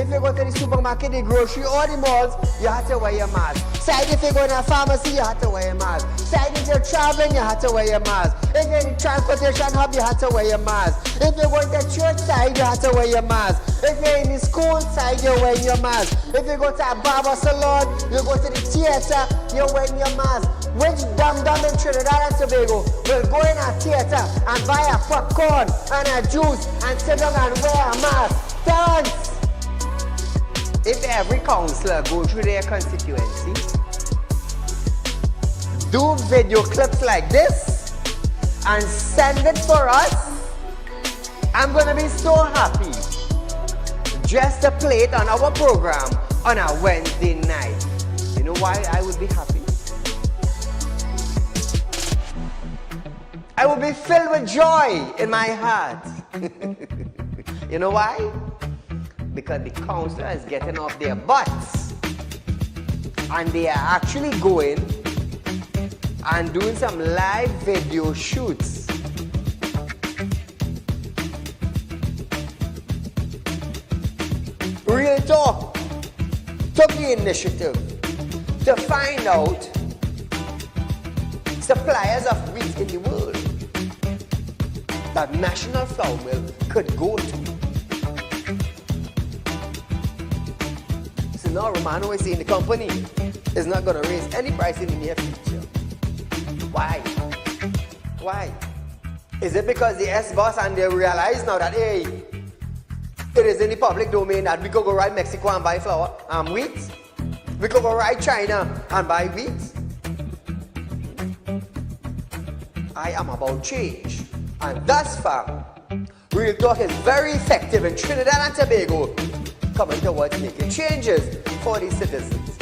If you go to the supermarket, the grocery, or the malls, you have to wear your mask. Side if you go to a pharmacy, you have to wear your mask. Side if you're traveling, you have to wear your mask. If you're in the transportation hub, you have to wear your mask. If you're going to church side, you have to wear your mask. If you're in the school side, you're wearing your mask. If you go to a barber salon, you go to the theater, you're wearing your mask. Which dum-dum in Trinidad and Tobago will go in a theater and buy a popcorn and a juice and sit down and wear a mask? Thanks! If every councillor go through their constituency, do video clips like this and send it for us, I'm gonna be so happy just to play it on our program on a Wednesday night. You know why I would be happy? I will be filled with joy in my heart. You know why? Because the councillor is getting off their butts and they are actually going and doing some live video shoots. Real Talk took the initiative to find out suppliers of wheat in the world that National Flour Mill could go to. So now Romano is saying the company is not going to raise any price in the near future. Why? Why? Is it because the S-boss and they realize now that, hey, it is in the public domain that we could go right Mexico and buy flour and wheat? We could go right China and buy wheat? I am about change. And thus far, Real Talk is very effective in Trinidad and Tobago, coming towards making changes for the citizens.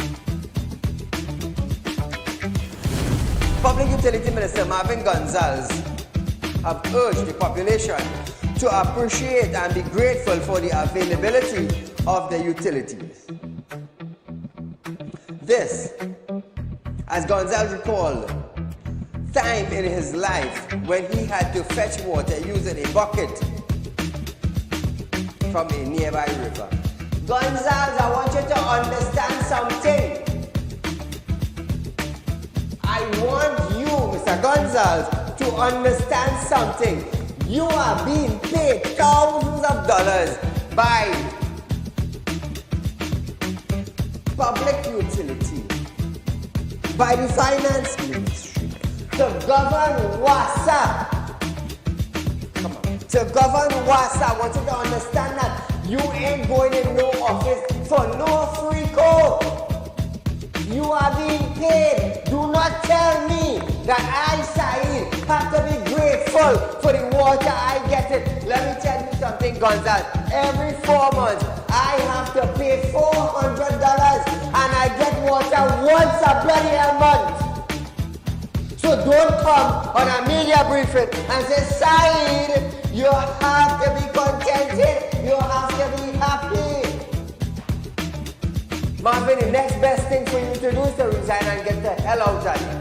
Public Utility Minister Marvin Gonzalez have urged the population to appreciate and be grateful for the availability of the utilities. This, as Gonzalez recalled, time in his life when he had to fetch water using a bucket from a nearby river. Gonzalez, I want you to understand something. I want you, Mr. Gonzalez, to understand something. You are being paid thousands of dollars by public utility, by the finance ministry, to govern WASA. Come on. To govern WASA, I want you to understand that you ain't going in no office for no free code. You are being paid. Do not tell me that I, Saieed, have to be grateful for the water I get it. Let me tell you something, Gonzalez. Every 4 months, I have to pay $400 and I get water once a bloody month. So don't come on a media briefing and say, Saieed, you have to be contented. You have to be happy. Marvin, the next best thing for you to do is to resign and get the hell out of here.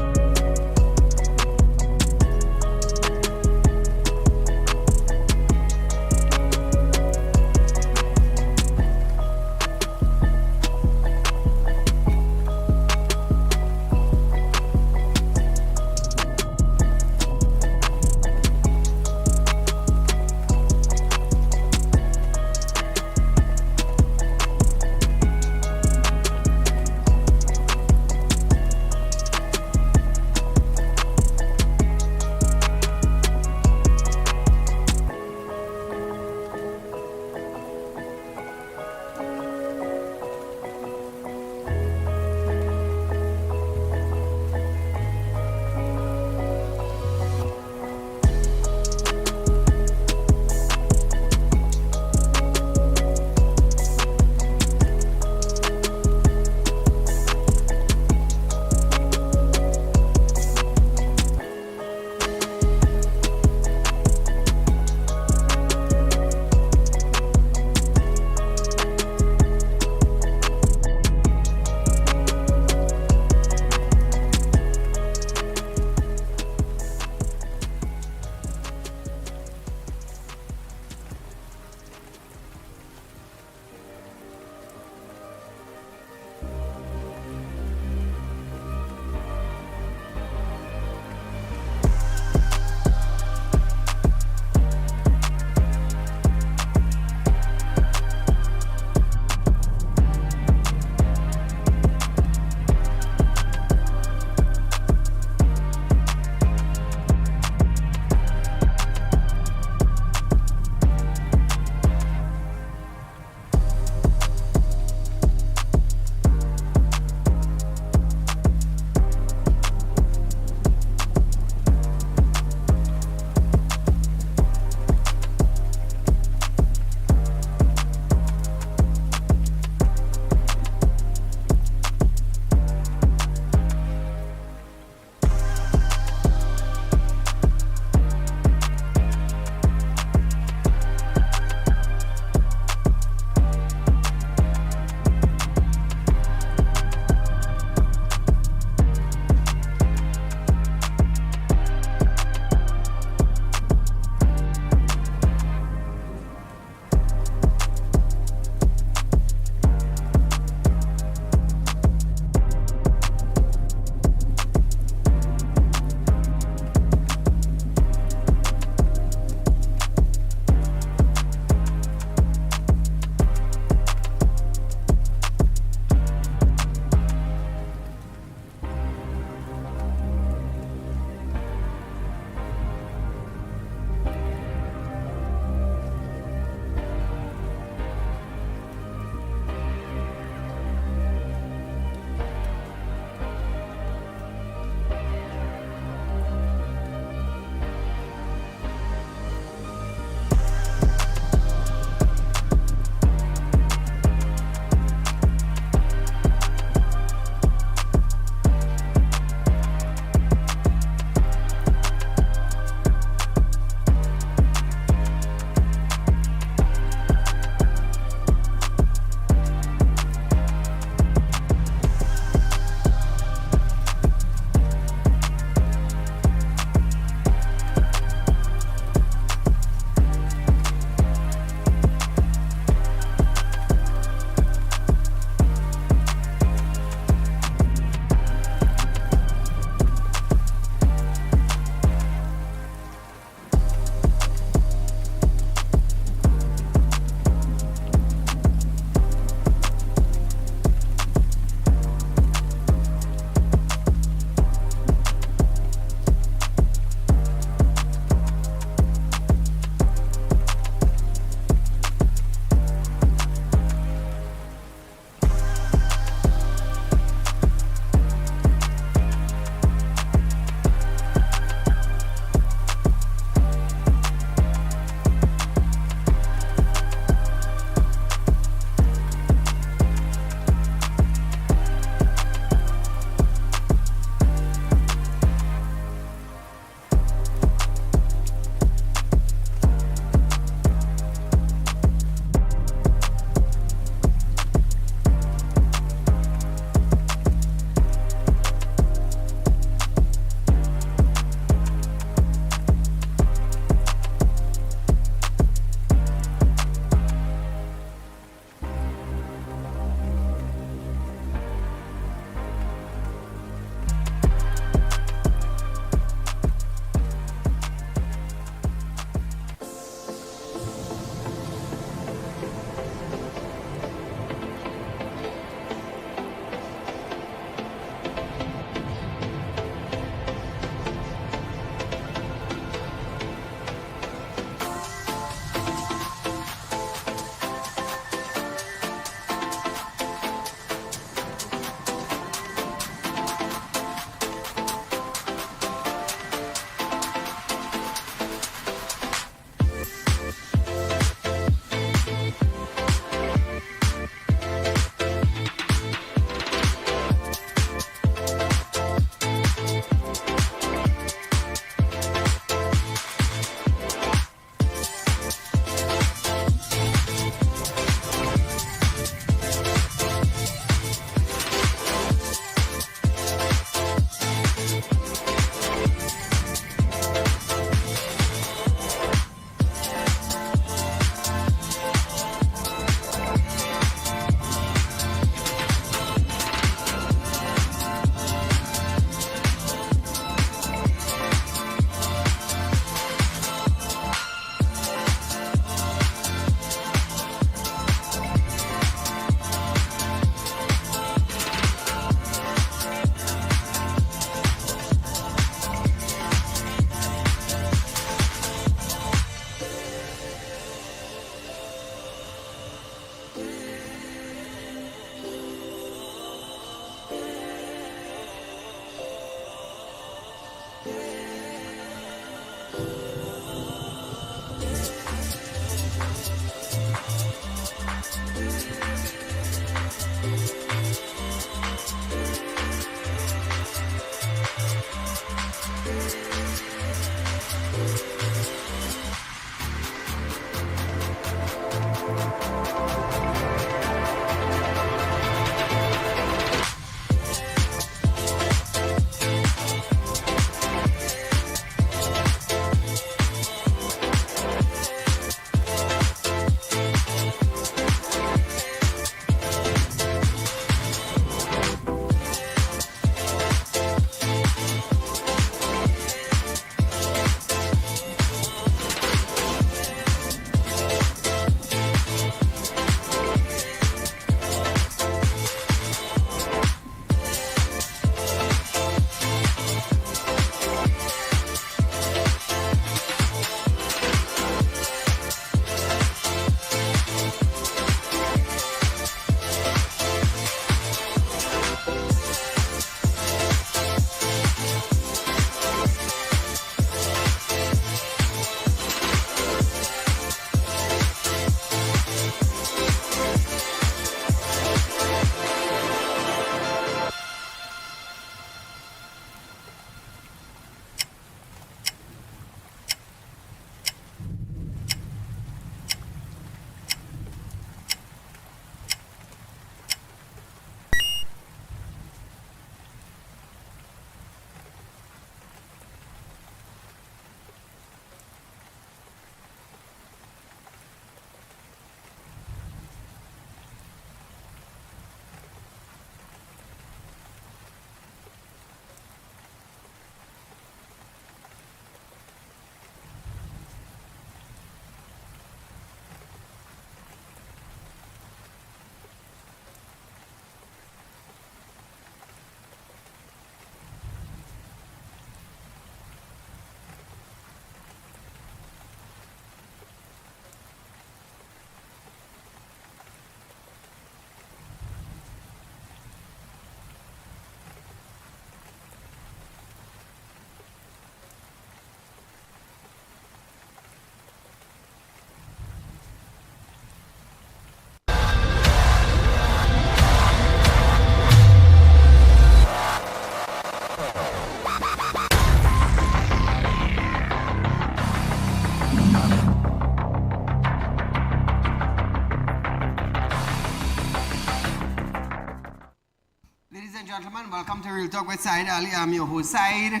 Gentlemen, welcome to Real Talk with Saieed Ali. I'm your host, Saieed.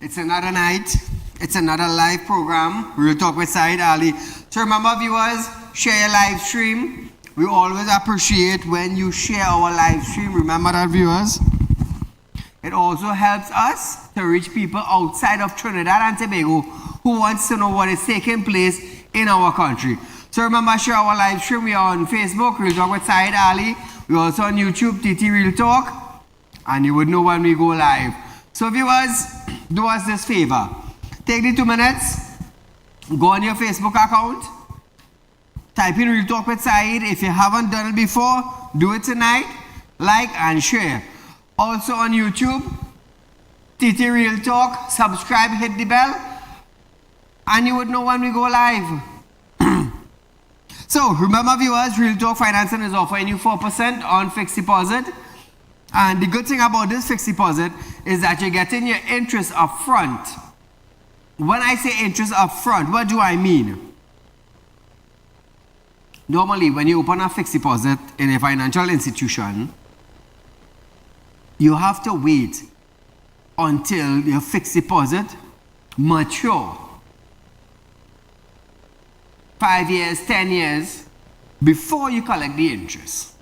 It's another night. It's another live program, Real Talk with Saieed Ali. So remember, viewers, share your live stream. We always appreciate when you share our live stream. Remember that, viewers. It also helps us to reach people outside of Trinidad and Tobago who wants to know what is taking place in our country. So remember, share our live stream. We are on Facebook, Real Talk with Saieed Ali. We're also on YouTube, TT Real Talk, and you would know when we go live. So viewers, do us this favor. Take the 2 minutes, go on your Facebook account, type in Real Talk with Saieed. If you haven't done it before, do it tonight, like and share. Also on YouTube, TT Real Talk, subscribe, hit the bell, and you would know when we go live. So, remember viewers, Real Talk Financing is offering you 4% on fixed deposit. And the good thing about this fixed deposit is that you're getting your interest up front. When I say interest up front, what do I mean? Normally, when you open a fixed deposit in a financial institution, you have to wait until your fixed deposit mature. 5 years, 10 years, before you collect the interest.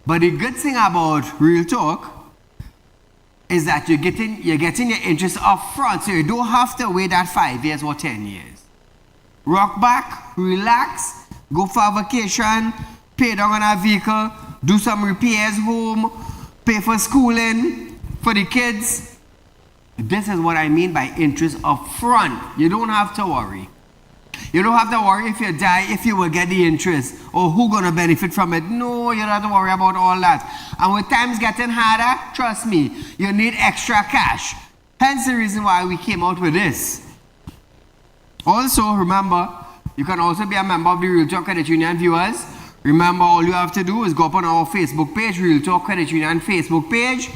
But the good thing about Real Talk is that you're getting your interest up front, so you don't have to wait that 5 years or 10 years. Rock back, relax, go for a vacation, pay down on a vehicle, do some repairs home, pay for schooling for the kids. This is what I mean by interest up front. You don't have to worry. You don't have to worry if you die, if you will get the interest, or who's going to benefit from it. No, you don't have to worry about all that. And with times getting harder, trust me, you need extra cash. Hence the reason why we came out with this. Also, remember, you can also be a member of the Real Talk Credit Union, viewers. Remember, all you have to do is go up on our Facebook page, Real Talk Credit Union Facebook page.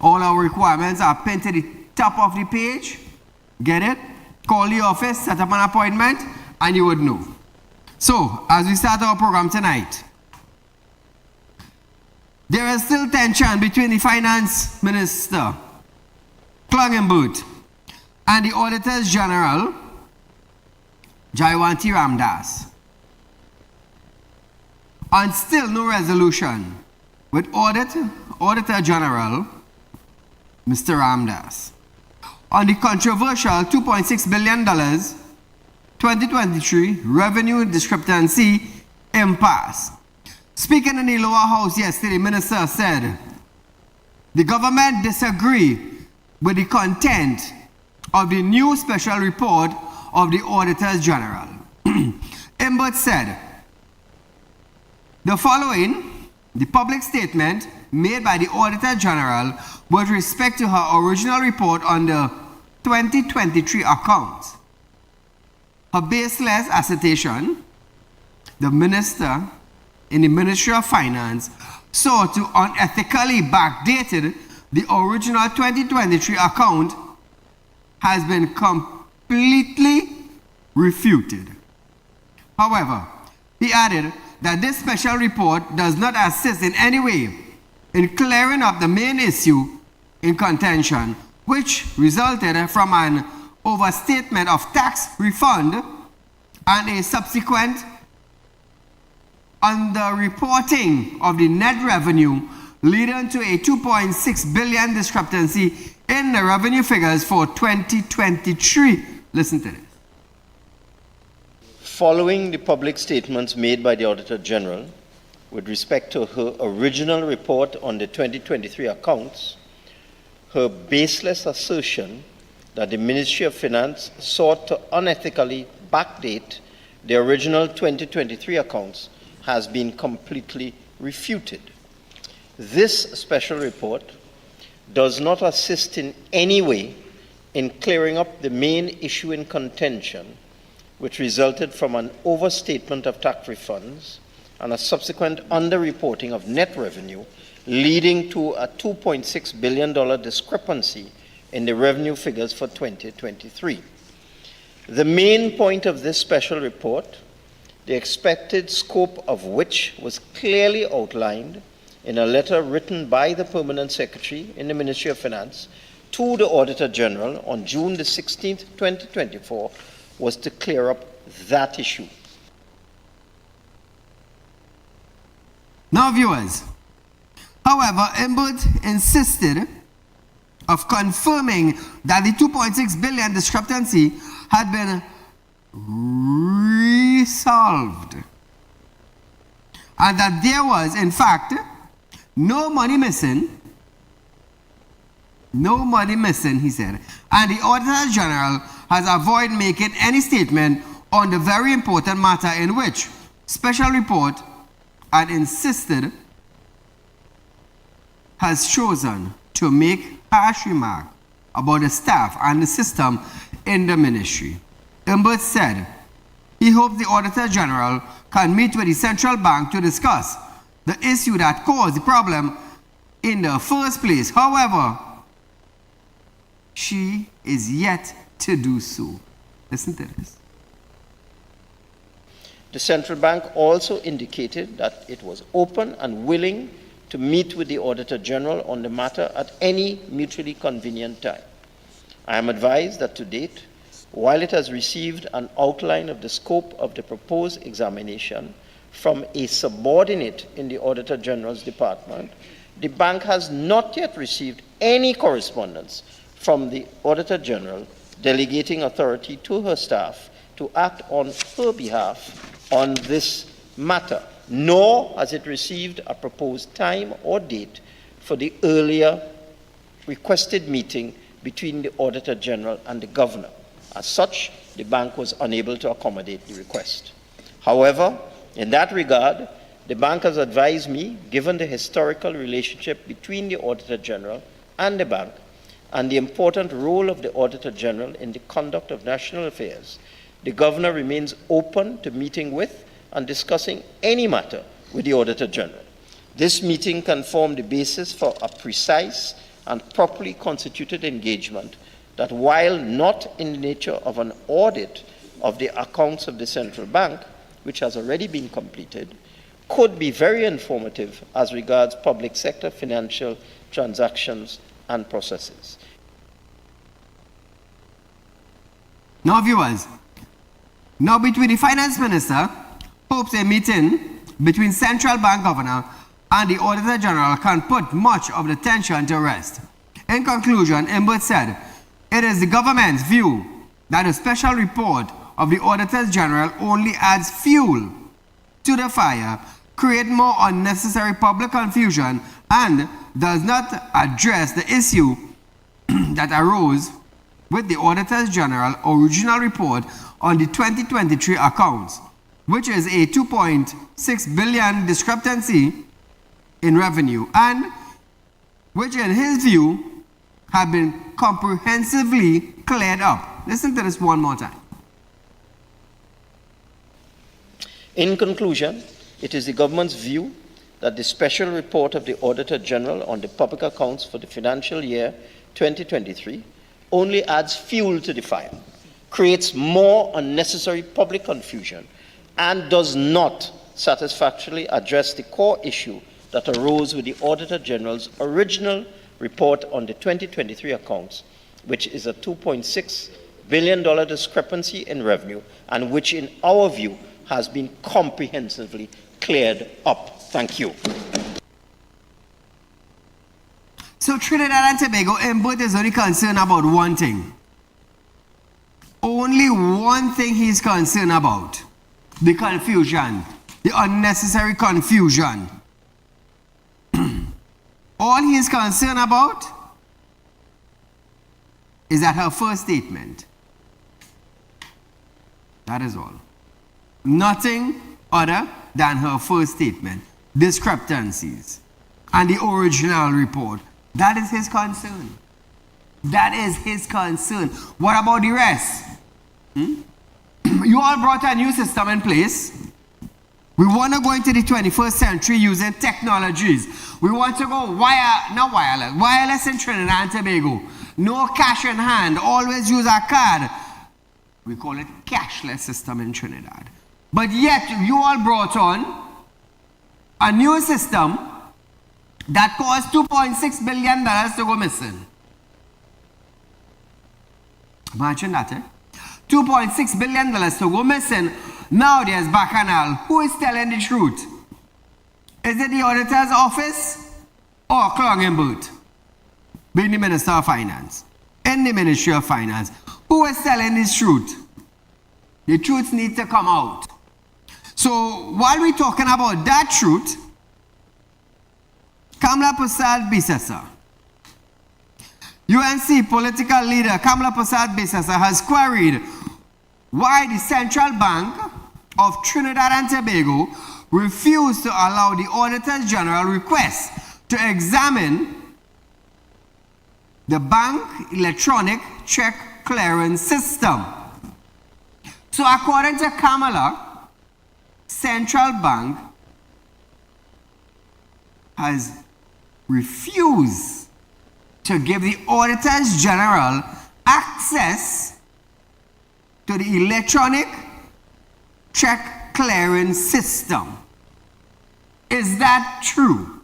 All our requirements are pinned to the top of the page. Get it? Call the office, set up an appointment, and you would know. So, as we start our program tonight, there is still tension between the Finance Minister, Cluggenbooth, and the Auditor General, Jaiwanti Ramdas. And still no resolution with Auditor General, Mr. Ramdas, on the controversial $2.6 billion 2023 revenue discrepancy impasse. Speaking in the lower house yesterday, the minister said the government disagree with the content of the new special report of the Auditor General. Imbert said the following, the public statement made by the Auditor General with respect to her original report on the 2023 accounts. Her baseless assertion, the minister in the Ministry of Finance sought to unethically backdated the original 2023 account, has been completely refuted. However, he added that this special report does not assist in any way in clearing up the main issue in contention, which resulted from an overstatement of tax refund and a subsequent underreporting of the net revenue, leading to a $2.6 billion discrepancy in the revenue figures for 2023. Listen to this. Following the public statements made by the Auditor General with respect to her original report on the 2023 accounts, her baseless assertion that the Ministry of Finance sought to unethically backdate the original 2023 accounts has been completely refuted. This special report does not assist in any way in clearing up the main issue in contention, which resulted from an overstatement of tax refunds and a subsequent underreporting of net revenue, leading to a $2.6 billion discrepancy in the revenue figures for 2023. The main point of this special report, the expected scope of which was clearly outlined in a letter written by the Permanent Secretary in the Ministry of Finance to the Auditor General on June the 16th, 2024, was to clear up that issue. Now, viewers, however, Imbert insisted of confirming that the $2.6 billion discrepancy had been resolved and that there was, in fact, no money missing, he said, and the Auditor General has avoided making any statement on the very important matter in which special report and insisted has chosen to make harsh remark about the staff and the system in the ministry. Imbert said he hopes the Auditor General can meet with the central bank to discuss the issue that caused the problem in the first place. However, she is yet to do so. Listen to this. The central bank also indicated that it was open and willing to meet with the Auditor General on the matter at any mutually convenient time. I am advised that to date, while it has received an outline of the scope of the proposed examination from a subordinate in the Auditor General's department, the bank has not yet received any correspondence from the Auditor General delegating authority to her staff to act on her behalf on this matter, nor has it received a proposed time or date for the earlier requested meeting between the Auditor General and the Governor. As such, the bank was unable to accommodate the request. However, in that regard, the bank has advised me, given the historical relationship between the Auditor General and the bank, and the important role of the Auditor General in the conduct of national affairs, the Governor remains open to meeting with and discussing any matter with the Auditor General. This meeting can form the basis for a precise and properly constituted engagement that, while not in the nature of an audit of the accounts of the central bank, which has already been completed, could be very informative as regards public sector financial transactions and processes. Now, viewers, now between the finance minister hopes a meeting between central bank governor and the Auditor General can put much of the tension to rest. In conclusion, Imbert said, it is the government's view that a special report of the Auditor General only adds fuel to the fire, create more unnecessary public confusion, and does not address the issue that arose with the Auditor General original report on the 2023 accounts, which is a 2.6 billion discrepancy in revenue, and which in his view have been comprehensively cleared up. Listen to this one more time. In conclusion, it is the government's view that the special report of the Auditor General on the public accounts for the financial year 2023 only adds fuel to the fire, creates more unnecessary public confusion, and does not satisfactorily address the core issue that arose with the Auditor General's original report on the 2023 accounts, which is a $2.6 billion discrepancy in revenue, and which in our view has been comprehensively cleared up. Thank you. So Trinidad and Tobago, Imbert is only concerned about one thing. Only one thing he's concerned about. The confusion. The unnecessary confusion. All he is concerned about is that her first statement. That is all. Nothing other than her first statement. Discrepancies. And the original report. That is his concern. That is his concern. What about the rest? You all brought a new system in place. We want to go into the 21st century using technologies. We want to go wireless in Trinidad and Tobago. No cash in hand, always use a card. We call it cashless system in Trinidad. But yet, you all brought on a new system that cost $2.6 billion to go missing. Imagine that, eh? $2.6 billion to go missing. Now there's Bacchanal. Who is telling the truth? Is it the auditor's office or Clong Imbert, being the Minister of Finance, in the Ministry of Finance? Who is telling this truth? The truth needs to come out. So while we're talking about that truth, Kamla Prasad Bisesa, UNC political leader Kamla Prasad Bisesa has queried why the Central Bank of Trinidad and Tobago refused to allow the Auditor General request to examine the bank electronic check clearance system. So according to Kamala, Central Bank has refused to give the Auditors General access to the electronic check clearance system. Is that true?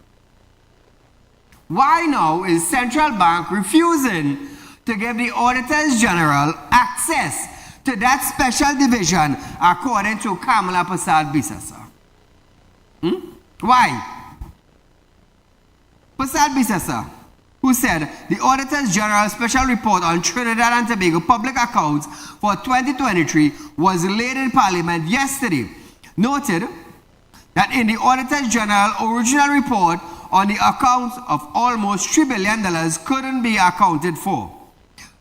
Why now is Central Bank refusing to give the Auditors General access to that special division according to Kamala Prasad Bisesa? Why? Prasad Bisesa, who said the Auditor General's special report on Trinidad and Tobago public accounts for 2023 was laid in Parliament yesterday, noted that in the Auditor General original report on the accounts of almost $3 billion couldn't be accounted for.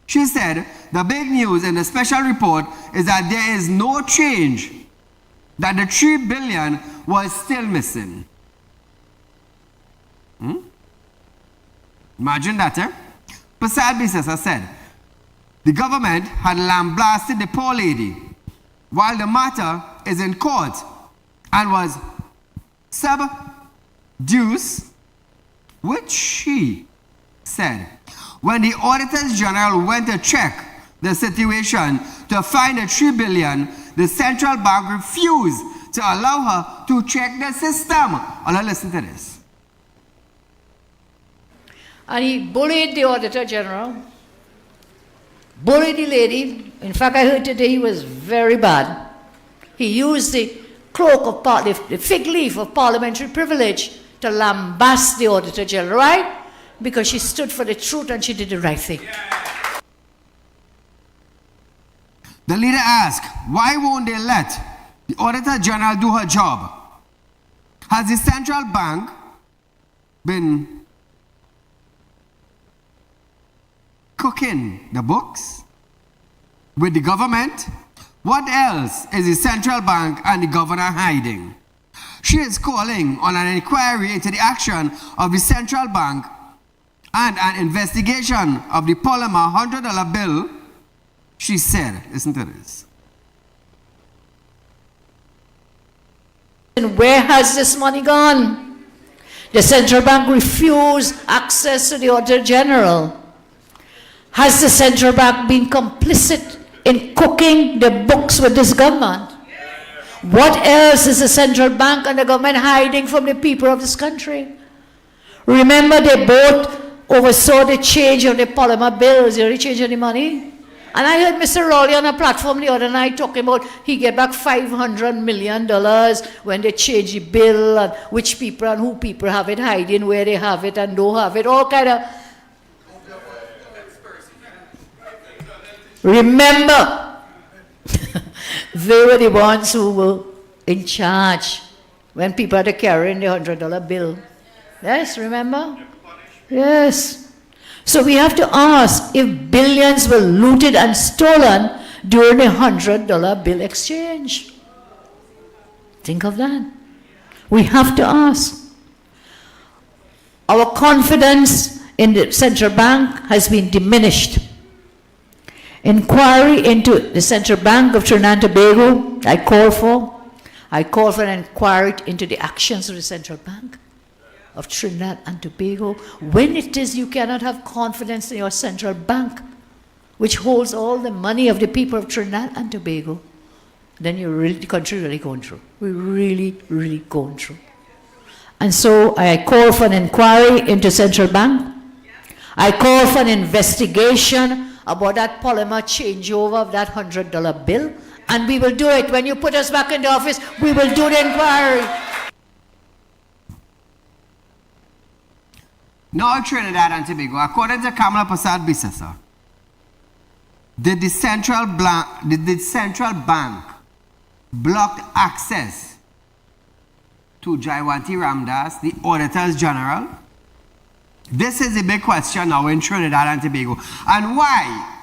She said the big news in the special report is that there is no change, that the $3 billion was still missing. Imagine that, eh? Prasad Bisesa said the government had lambasted the poor lady while the matter is in court and was sub judice, which she said when the Auditors General went to check the situation to find the $3 billion, the central bank refused to allow her to check the system. Now listen to this. And he bullied the Auditor General, bullied the lady. In fact, I heard today he was very bad. He used the cloak of the fig leaf of parliamentary privilege to lambast the Auditor General, right? Because she stood for the truth and she did the right thing. The leader asked, why won't they let the Auditor General do her job? Has the central bank been cooking the books with the government? What else is the central bank and the governor hiding? She is calling on an inquiry into the action of the central bank and an investigation of the polymer $100 bill. She said, listen to this. And where has this money gone? The central bank refused access to the Auditor General. Has the central bank been complicit in cooking the books with this government? What else is the central bank and the government hiding from the people of this country? Remember, they both oversaw the change of the polymer bills, the change of the money. And I heard Mr. Rowley on a platform the other night talking about he get back $500 million when they change the bill and which people and who people have it hiding, where they have it and don't have it, all kind of. Remember, they were the ones who were in charge when people had to carry in the $100 bill. Yes, remember? Yes. So we have to ask if billions were looted and stolen during the $100 bill exchange. Think of that. We have to ask. Our confidence in the central bank has been diminished. Inquiry into the Central Bank of Trinidad and Tobago, I call for an inquiry into the actions of the Central Bank of Trinidad and Tobago. When it is you cannot have confidence in your central bank, which holds all the money of the people of Trinidad and Tobago, then the country really going through. We're really, really going through. And so I call for an inquiry into central bank. I call for an investigation about that polymer changeover of that $100 bill. And we will do it. When you put us back in the office, we will do the inquiry. Now Trinidad and Tobago, according to Kamala Prasad Bisasa, did the central bank block access to Jayawati Ramdas, the Auditor General? This is a big question now in Trinidad and Tobago. And why?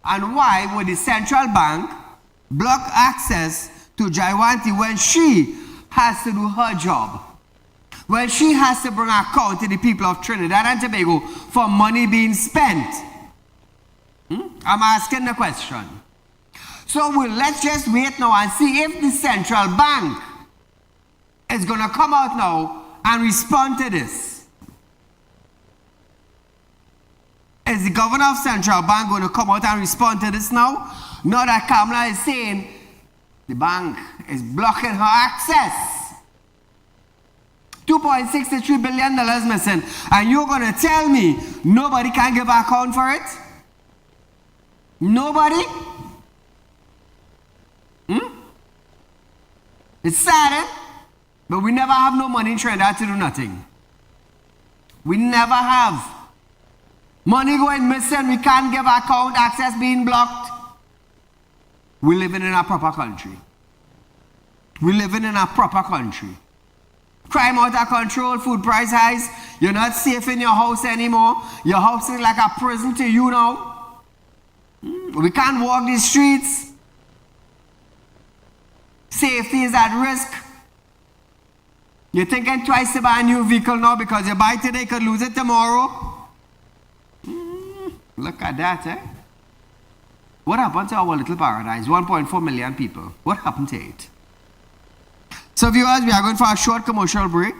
And why would the central bank block access to Jayawati when she has to do her job? When she has to bring account to the people of Trinidad and Tobago for money being spent? I'm asking the question. So let's just wait now and see if the central bank is going to come out now and respond to this. Is the governor of central bank going to come out and respond to this now? Now that Kamala is saying the bank is blocking her access. $2.63 billion missing. And you're going to tell me nobody can give account for it? Nobody? It's sad, eh? But we never have no money in Trinidad to do nothing. We never have. Money going missing, we can't give account, access being blocked. We're living in a proper country. We're living in a proper country. Crime out of control, food price highs. You're not safe in your house anymore. Your house is like a prison to you now. We can't walk these streets. Safety is at risk. You're thinking twice to buy a new vehicle now because you buy today, you could lose it tomorrow. Look at that, eh? What happened to our little paradise? 1.4 million people. What happened to it? So viewers, we are going for a short commercial break.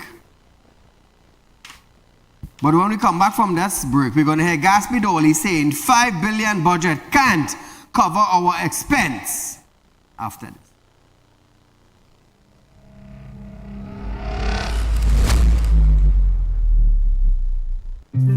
But when we come back from this break, we're going to hear Gatsby Dolly saying $5 billion budget can't cover our expense after this.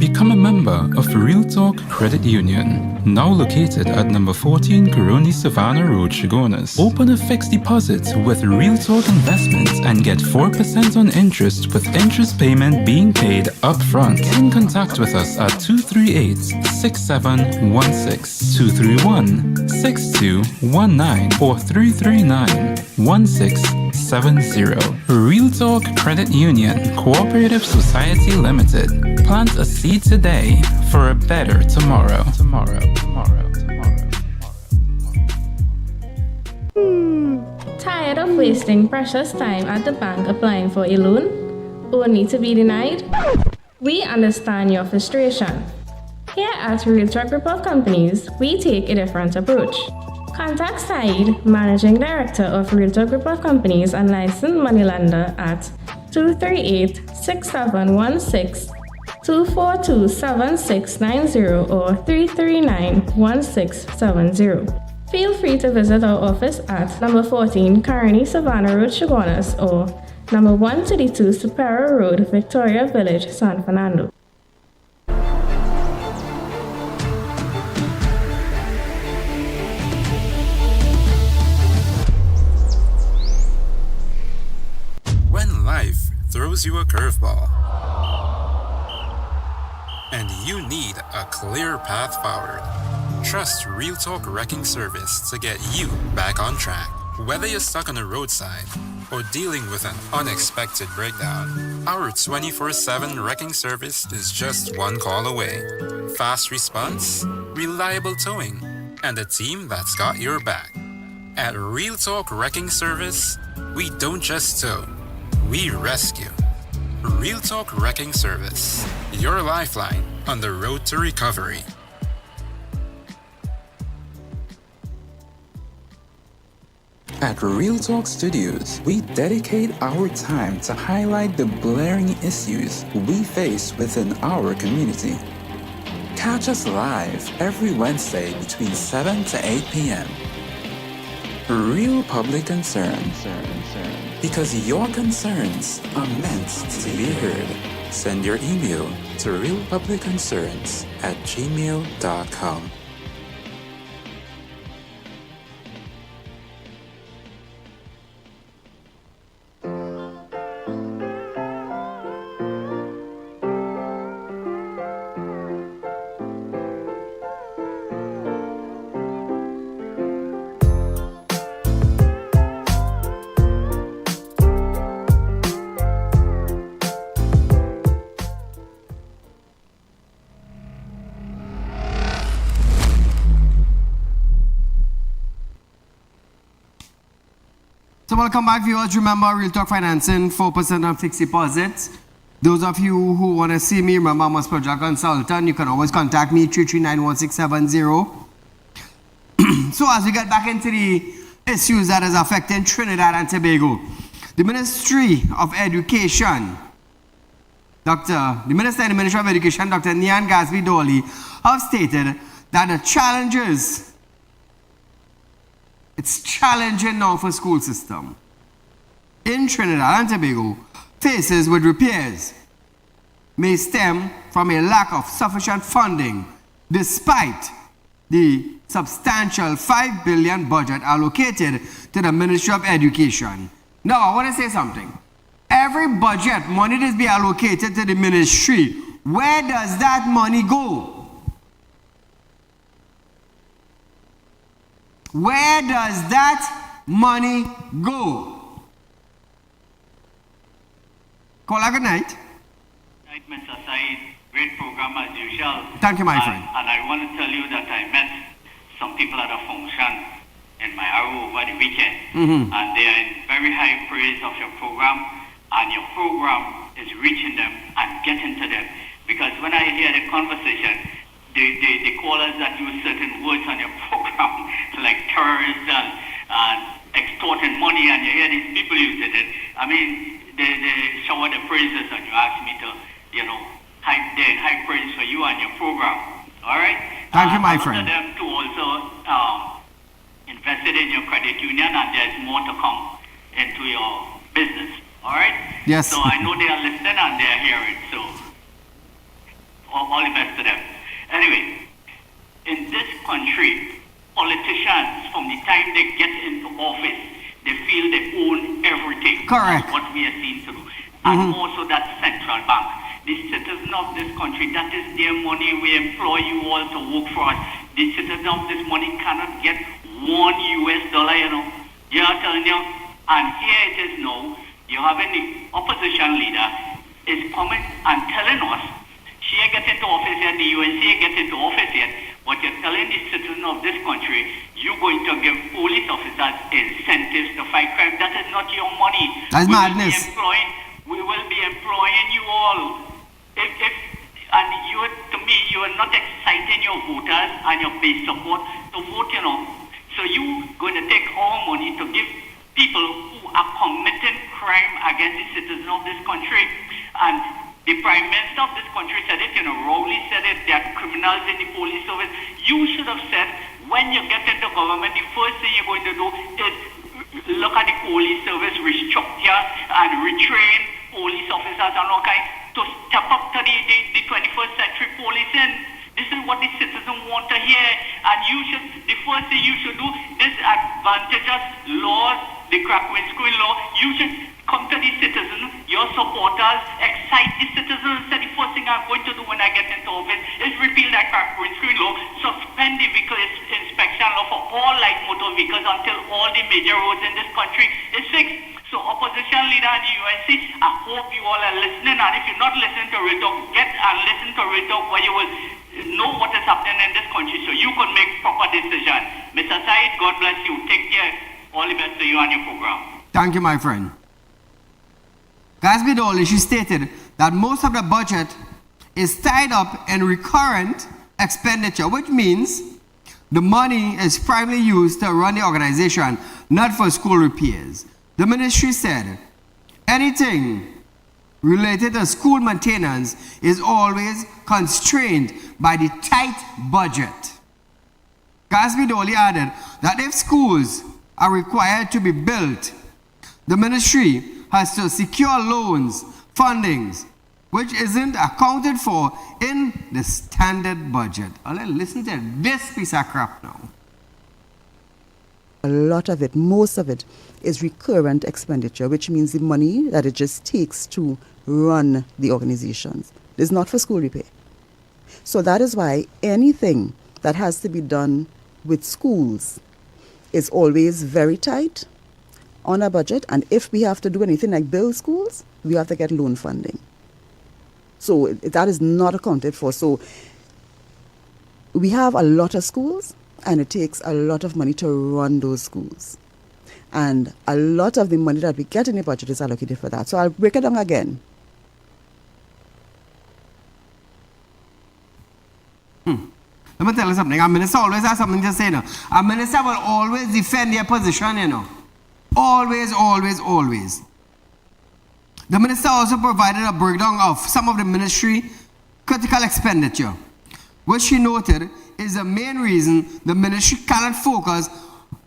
Become a member of Real Talk Credit Union, now located at number 14 Coroni Savannah Road, Chaguanas. Open a fixed deposit with Real Talk Investments and get 4% on interest with interest payment being paid upfront. Get in contact with us at 238-6716, 231-6219 or 339-1670. Real Talk Credit Union Cooperative Society Limited. Plant a seed today for a better tomorrow. Tired of wasting precious time at the bank applying for a loan, only to be denied? We understand your frustration. Here at Real Talk Group of Companies, we take a different approach. Contact Saieed, Managing Director of Real Talk Group of Companies and licensed moneylender at 238-6716, 242-7690 or 339-1670. Feel free to visit our office at number 14 Coroni Savannah Road, Chaguanas or number 132 Superior Road, Victoria Village, San Fernando. When life throws you a curveball and you need a clear path forward, trust Real Talk Wrecking Service to get you back on track. Whether you're stuck on the roadside or dealing with an unexpected breakdown, our 24/7 wrecking service is just one call away. Fast response, reliable towing, and a team that's got your back. At Real Talk Wrecking Service, we don't just tow, we rescue. Real Talk Wrecking Service, your lifeline on the road to recovery. At Real Talk Studios, we dedicate our time to highlight the blaring issues we face within our community. Catch us live every Wednesday between 7 to 8 p.m. Real Public Concern. Because your concerns are meant to be heard. Send your email to realpublicconcerns@gmail.com. So welcome back, viewers. Remember, Real Talk Financing, 4% on fixed deposits. Those of you who want to see me, remember I'm a project consultant. You can always contact me, 339-1670. So as we get back into the issues that is affecting Trinidad and Tobago, the Ministry of Education, the Minister in the Ministry of Education, Dr. Nian Gasby Dolly, have stated that the challenges it's challenging now for school system in Trinidad and Tobago faces with repairs may stem from a lack of sufficient funding despite the substantial $5 billion budget allocated to the Ministry of Education. Now I want to say something. Every budget money that is being allocated to the ministry, where does that money go? Where does that money go? Caller, good night. Good night, Mr. Saeed. Great program as usual. Thank you, my friend. And I want to tell you that I met some people at a function in my area over the weekend. And they are in very high praise of your program. And your program is reaching them and getting to them. Because when I hear the conversation, the callers that use certain words on your program, like terrorists and extorting money, and you hear these people using it. I mean, they shower the praises, and you ask me to, high praise for you and your program. All right? Thank you, my friend. I wanted them to also invested in your credit union, and there's more to come into your business. All right? Yes. So I know they are listening and they are hearing. So all the best to them. Anyway, in this country, politicians, from the time they get into office, they feel they own everything. Correct. That's what we are seen to do. And also that central bank. The citizens of this country, that is their money. We employ you all to work for us. The citizens of this money cannot get $1, you know. You are telling you, and here it is now, you have the opposition leader is coming and telling us, she get into office yet, the UNC get into office yet, but you're telling the citizens of this country, you're going to give police officers incentives to fight crime. That is not your money. That's madness. We will be employing you all. And you, to me, you are not exciting your voters and your base support to vote, you know. So you going to take our money to give people who are committing crime against the citizens of this country. And the Prime Minister of this country said it, you know, Rowley said it, there are criminals in the police service. You should have said, when you get into government, the first thing you're going to do is look at the police service, restructure and retrain police officers and all kinds to step up to the 21st century policing. This is what the citizens want to hear. And the first thing you should do, this advantageous laws, the crack windscreen law, you should come to the citizens, your supporters, excite the citizens. Say the first thing I'm going to do when I get into office is repeal that crack windscreen law, suspend the vehicle inspection law for all light motor vehicles until all the major roads in this country is fixed. So opposition leader and the UNC, I hope you all are listening, and if you're not listening to Real Talk, get and listen to Real Talk where you will know what is happening in this country so you can make proper decisions. Mr. Saeed, God bless you. Take care. All the best to you and your program. Thank you, my friend. Gatsby Dolly, she stated that most of the budget is tied up in recurrent expenditure, which means the money is primarily used to run the organization, not for school repairs. The ministry said anything related to school maintenance is always constrained by the tight budget. Gatsby Dolly added that if schools are required to be built, the ministry has to secure loans, fundings, which isn't accounted for in the standard budget. Listen to this piece of crap now. A lot of it, most of it, is recurrent expenditure, which means the money that it just takes to run the organizations. It's not for school repair. So that is why anything that has to be done with schools is always very tight on a budget. And if we have to do anything like build schools, we have to get loan funding. So that is not accounted for. So we have a lot of schools, and it takes a lot of money to run those schools. And a lot of the money that we get in the budget is allocated for that. So I'll break it down again. Let me tell you something. A minister always has something to say now. A minister will always defend their position, you know. Always, always, always. The minister also provided a breakdown of some of the ministry critical expenditure, which she noted is the main reason the ministry cannot focus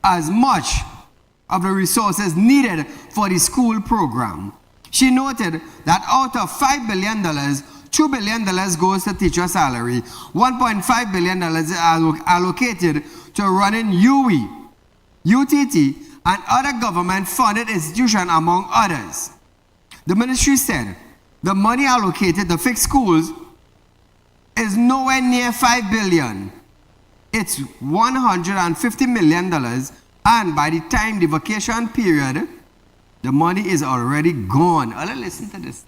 as much of the resources needed for the school program. She noted that out of $5 billion, $2 billion goes to teacher salary, $1.5 billion is allocated to running UE, UTT, and other government-funded institutions, among others. The ministry said the money allocated to fix schools is nowhere near $5 billion. It's $150 million, and by the time the vacation period, the money is already gone. Listen to this.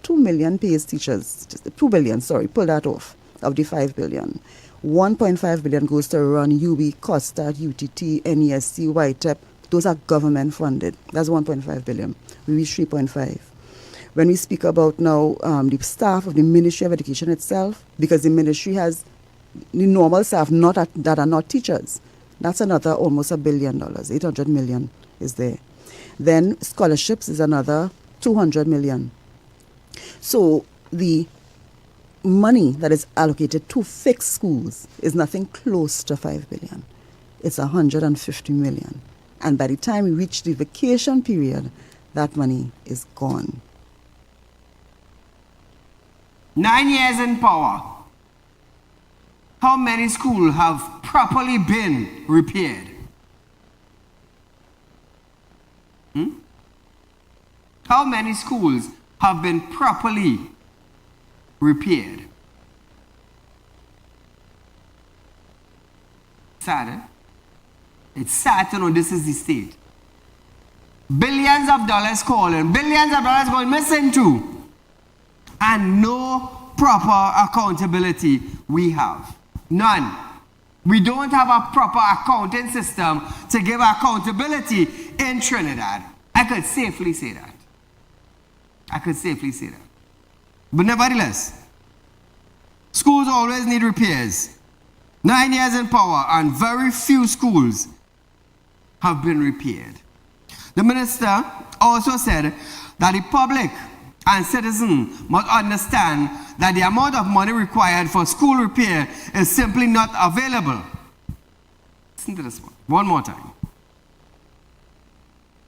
2 million pays teachers, just 2 billion, sorry, pull that off, of the 5 billion. 1.5 billion goes to run UE, Costa, UTT, NESC, YTEP. Those are government funded. That's 1.5 billion. We reach 3.5. When we speak about now the staff of the Ministry of Education itself, because the ministry has the normal staff that are not teachers, that's another almost $1 billion. 800 million is there. Then scholarships is another 200 million. So the money that is allocated to fix schools is nothing close to 5 billion. It's 150 million. And by the time we reach the vacation period, that money is gone. 9 years in power, how many schools have properly been repaired? How many schools have been properly repaired? Sad, eh? It's sad to know this is the state. Billions of dollars calling, billions of dollars going missing too. And no proper accountability we have. None. We don't have a proper accounting system to give accountability in Trinidad. I could safely say that. But nevertheless, schools always need repairs. 9 years in power and very few schools have been repaired. The minister also said that the public and citizens must understand that the amount of money required for school repair is simply not available. Listen to this one more time.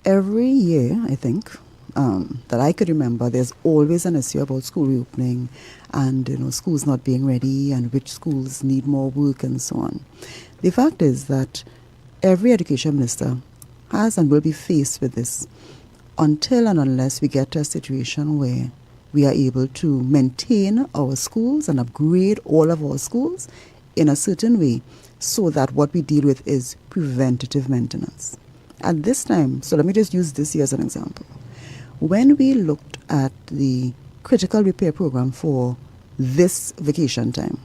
Every year, I think, that I could remember, there's always an issue about school reopening and schools not being ready and which schools need more work and so on. The fact is that every education minister has and will be faced with this until and unless we get to a situation where we are able to maintain our schools and upgrade all of our schools in a certain way so that what we deal with is preventative maintenance. At this time, so let me just use this year as an example. When we looked at the critical repair program for this vacation time,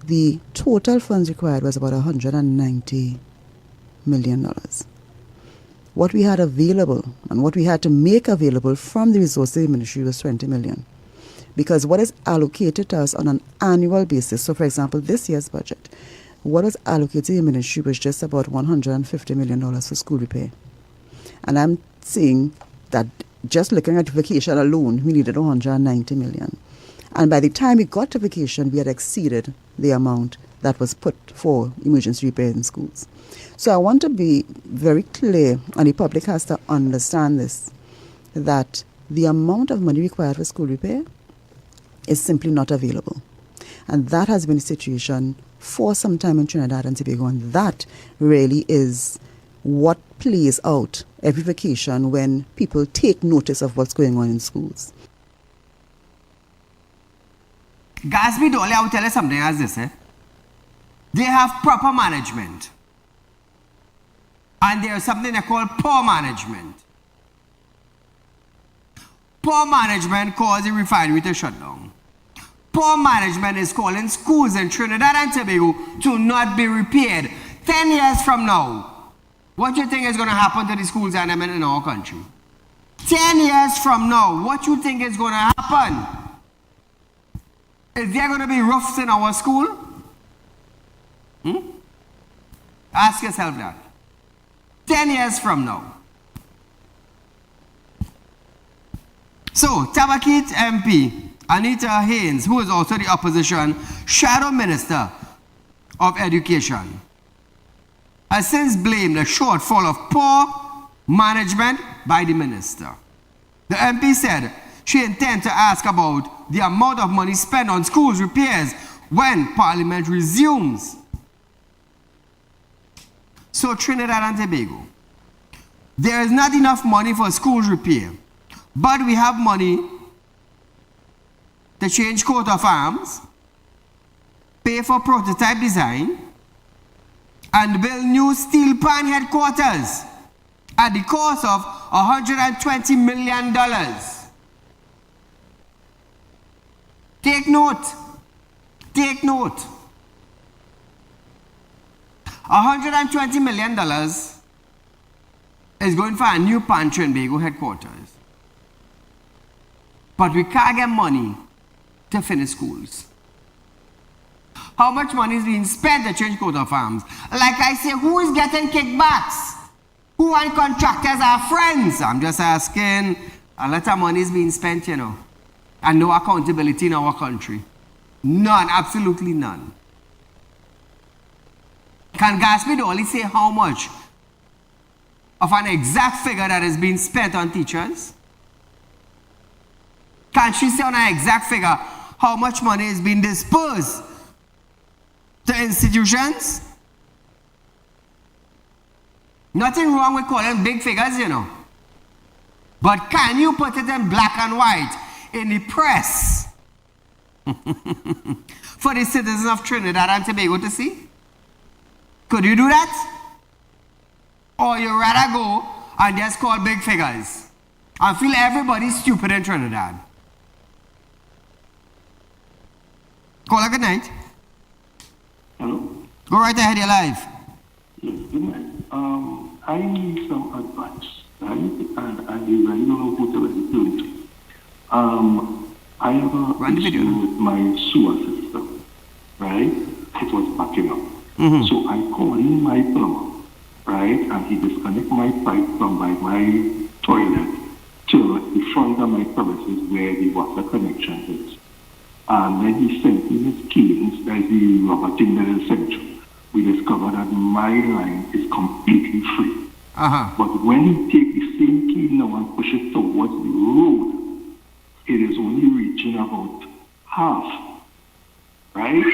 the total funds required was about $190 million. What we had available and what we had to make available from the resources of the ministry was $20 million. Because what is allocated to us on an annual basis, so for example, this year's budget, what was allocated to the ministry was just about $150 million for school repair. And I'm saying that just looking at vacation alone, we needed $190 million. And by the time we got to vacation, we had exceeded the amount that was put for emergency repair in schools. So I want to be very clear, and the public has to understand this, that the amount of money required for school repair is simply not available. And that has been the situation for some time in Trinidad and Tobago, and that really is what plays out every vacation when people take notice of what's going on in schools. Gasby Dolly, I will tell you something as this. They have proper management. And there is something they call poor management. Poor management caused the refinery to shut down. Poor management is calling schools in Trinidad and Tobago to not be repaired. 10 years from now, what do you think is going to happen to the schools and in our country? 10 years from now, what do you think is going to happen? Is there going to be roofs in our school? Ask yourself that. 10 years from now. So, Tabakit MP, Anita Haynes, who is also the opposition shadow minister of education, has since blamed the shortfall of poor management by the minister. The MP said she intends to ask about the amount of money spent on schools repairs when Parliament resumes. So Trinidad and Tobago, there is not enough money for schools repair, but we have money to change coat of arms, pay for prototype design, and build new steel pan headquarters at the cost of $120 million. Take note. Take note. $120 million is going for a new pan Trinbago headquarters. But we can't get money to finish schools. How much money is being spent to change coat of arms? Like I say, who is getting kickbacks? Who and contractors are friends? I'm just asking. A lot of money is being spent, and no accountability in our country. None, absolutely none. Can Gasby Dolly say how much of an exact figure that is being spent on teachers? Can she say on an exact figure how much money is being dispersed to institutions? Nothing wrong with calling big figures, you know. But can you put it in black and white in the press for the citizens of Trinidad and Tobago to see? Could you do that? Or you rather go and just call big figures and feel everybody stupid in Trinidad? Call a good night. Hello? Go right ahead, you're live. Yes, good night. I need some advice, right? And I really don't know who to really do. I have a issue with my sewer system, right? It was backing up. So I called in my plumber, right? And he disconnected my pipe from my toilet to the front of my premises where the water connection is. And when he sent me his keys, there's the rubber thing that is central. We discovered that my line is completely free. But when he takes the same key now and push it towards the road, it is only reaching about half, right?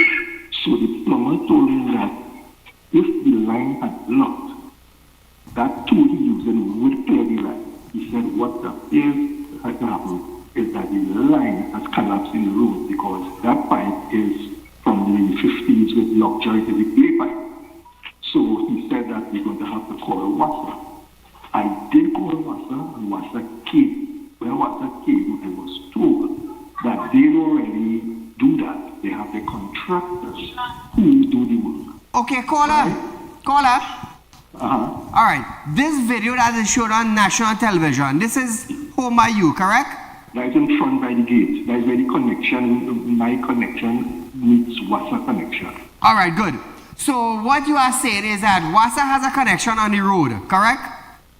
So the plumber told him that if the line had blocked, that tool he using would clear the line. He said what appears to happen is that the line has collapsed in the road because that pipe is from the 50s with luxury to the clay pipe. So he said that we're going to have to call WASA. I did call WASA and WASA came. When WASA came, I was told that they don't really do that. They have the contractors who do the work. Okay, caller. All right. This video that is shown on national television, this is home by you, correct? That is in front by the gate. That is where the connection, my connection meets WASA connection. All right, good. So what you are saying is that WASA has a connection on the road, correct?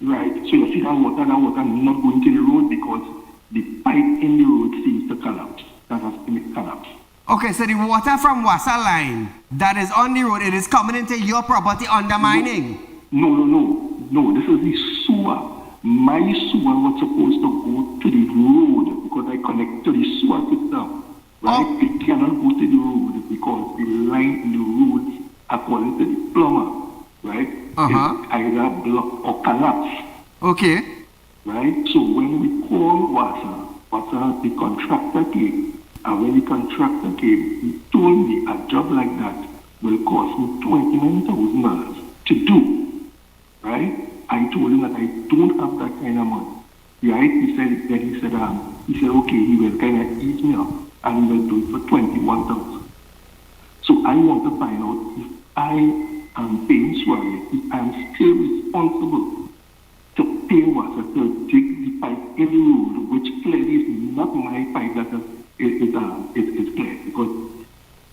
Right. So you see that water not going to the road because the pipe in the road seems to collapse. That has been collapsed. Okay, so the water from WASA line that is on the road, it is coming into your property undermining. No. This is the sewer. My sewer was supposed to go to the road because I connect to the sewer system. Right? It cannot go to the road because the line in the road, according to the plumber, right, is either blocked or collapsed. Okay. Right? So when we call WASA, the contractor came. And when the contractor came, he told me a job like that will cost me $29,000 to do. Right? I told him that I don't have that kind of money. Right? He said, okay, he will kind of ease me up and he will do it for $21,000. So I want to find out if I am paying Swari, if I am still responsible to pay water to dig the pipe in the road, which clearly is not my pipe that is clear, because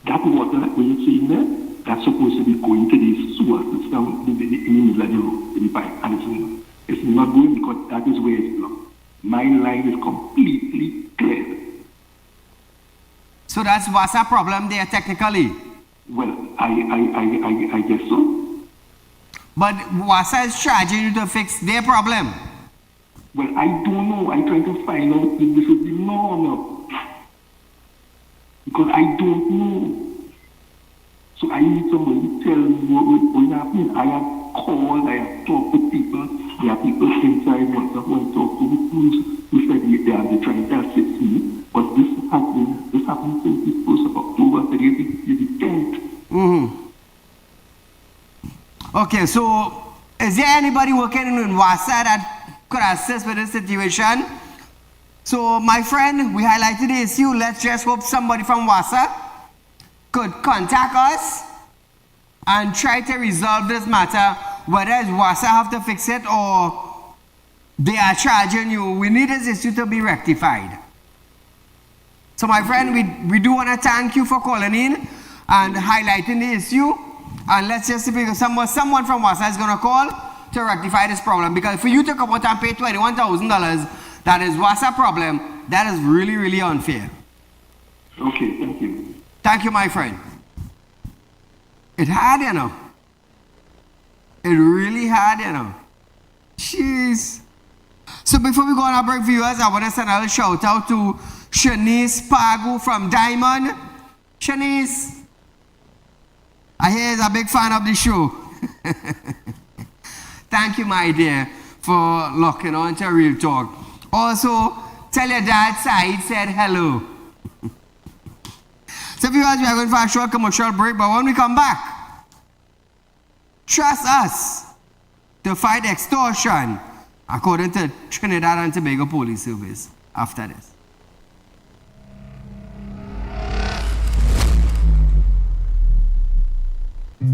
that water that we're seeing there, that's supposed to be going to the sewer system in the middle of the road, in the pipe, and it's not going because that is where it's blocked. My line is completely clear. So that's WASA problem there technically? Well, I guess so. But WASA is charging you to fix their problem? Well, I don't know. I'm trying to find out if this is the norm. Because I don't know. So I need somebody to tell me what's happening. I have called, I have talked to people. There are people inside WhatsApp who I talked to who said they are trying to assist me. But this happened since the 1st of October, the 10th. Okay, so is there anybody working in WASA that could assist with this situation? So my friend, we highlighted the issue. Let's just hope somebody from WASA could contact us and try to resolve this matter, whether it's WASA have to fix it or they are charging you. We need this issue to be rectified. So my friend, we do want to thank you for calling in and highlighting the issue. And let's just see if someone from WASA is going to call to rectify this problem. Because for you to come out and pay $21,000, that is WASA problem, that is really, really unfair. Okay, thank you. Thank you, my friend. It had, you know. It really had, you know. Jeez. So before we go on our break, viewers, I want to send a shout out to Shanice Pagu from Diamond. Shanice, I hear you're a big fan of the show. Thank you, my dear, for locking on to Real Talk. Also, tell your dad Saeed said hello. So viewers, we are going for a short commercial break, but when we come back, trust us to fight extortion according to Trinidad and Tobago Police Service after this.